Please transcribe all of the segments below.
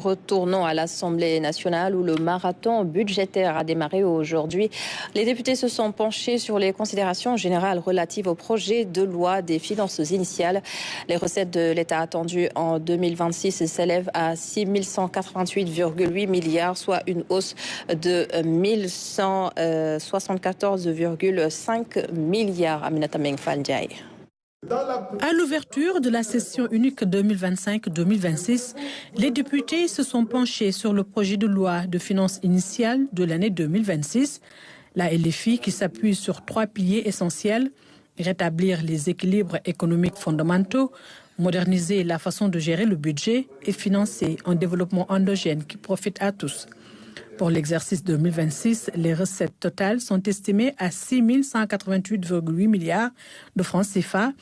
Retournons à l'Assemblée nationale où le marathon budgétaire a démarré aujourd'hui. Les députés se sont penchés sur les considérations générales relatives au projet de loi des finances initiales. Les recettes de l'État attendues en 2026 s'élèvent à 6 188,8 milliards, soit une hausse de 1174,5 milliards. Aminata Mengfaldiaï. À l'ouverture de la session unique 2025-2026, les députés se sont penchés sur le projet de loi de finances initiale de l'année 2026, la LFI qui s'appuie sur 3 piliers essentiels: rétablir les équilibres économiques fondamentaux, moderniser la façon de gérer le budget et financer un développement endogène qui profite à tous. Pour l'exercice 2026, les recettes totales sont estimées à 6 188,8 milliards de francs CFA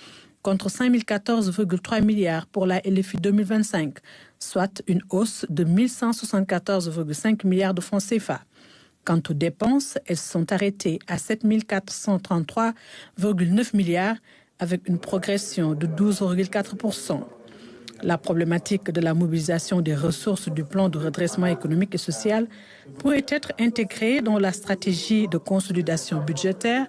contre 5 014,3 milliards pour la LFI 2025, soit une hausse de 1 174,5 milliards de francs CFA. Quant aux dépenses, elles sont arrêtées à 7 433,9 milliards avec une progression de 12,4%. La problématique de la mobilisation des ressources du plan de redressement économique et social pourrait être intégrée dans la stratégie de consolidation budgétaire.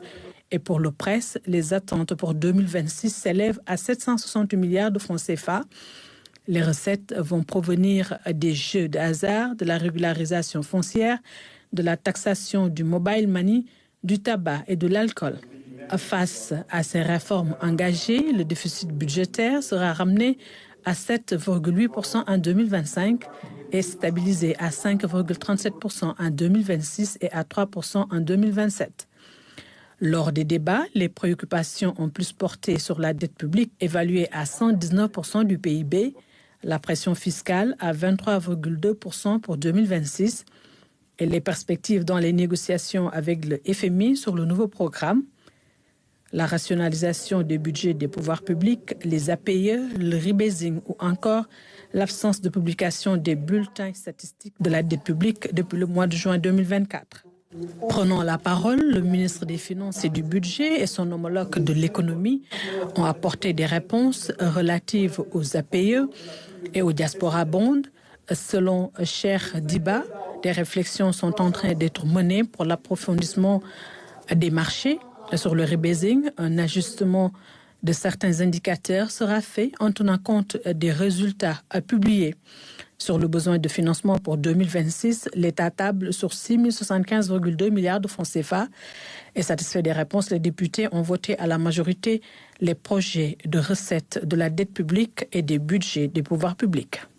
Et pour le presse, les attentes pour 2026 s'élèvent à 760 milliards de francs CFA. Les recettes vont provenir des jeux de hasard, de la régularisation foncière, de la taxation du mobile money, du tabac et de l'alcool. Face à ces réformes engagées, le déficit budgétaire sera ramené à 7,8% en 2025 et stabilisé à 5,37% en 2026 et à 3% en 2027. Lors des débats, les préoccupations ont plus porté sur la dette publique évaluée à 119% du PIB, la pression fiscale à 23,2% pour 2026 et les perspectives dans les négociations avec le FMI sur le nouveau programme. La rationalisation des budgets des pouvoirs publics, les APE, le rebasing ou encore l'absence de publication des bulletins statistiques de la dette publique depuis le mois de juin 2024. Prenant la parole, le ministre des Finances et du Budget et son homologue de l'économie ont apporté des réponses relatives aux APE et aux diaspora bonds. Selon Cheikh Diba, des réflexions sont en train d'être menées pour l'approfondissement des marchés. Sur le rebasing, un ajustement de certains indicateurs sera fait en tenant compte des résultats publiés. Sur le besoin de financement pour 2026, l'État table sur 6 075,2 milliards de francs CFA. Et satisfait des réponses, les députés ont voté à la majorité les projets de recettes de la dette publique et des budgets des pouvoirs publics.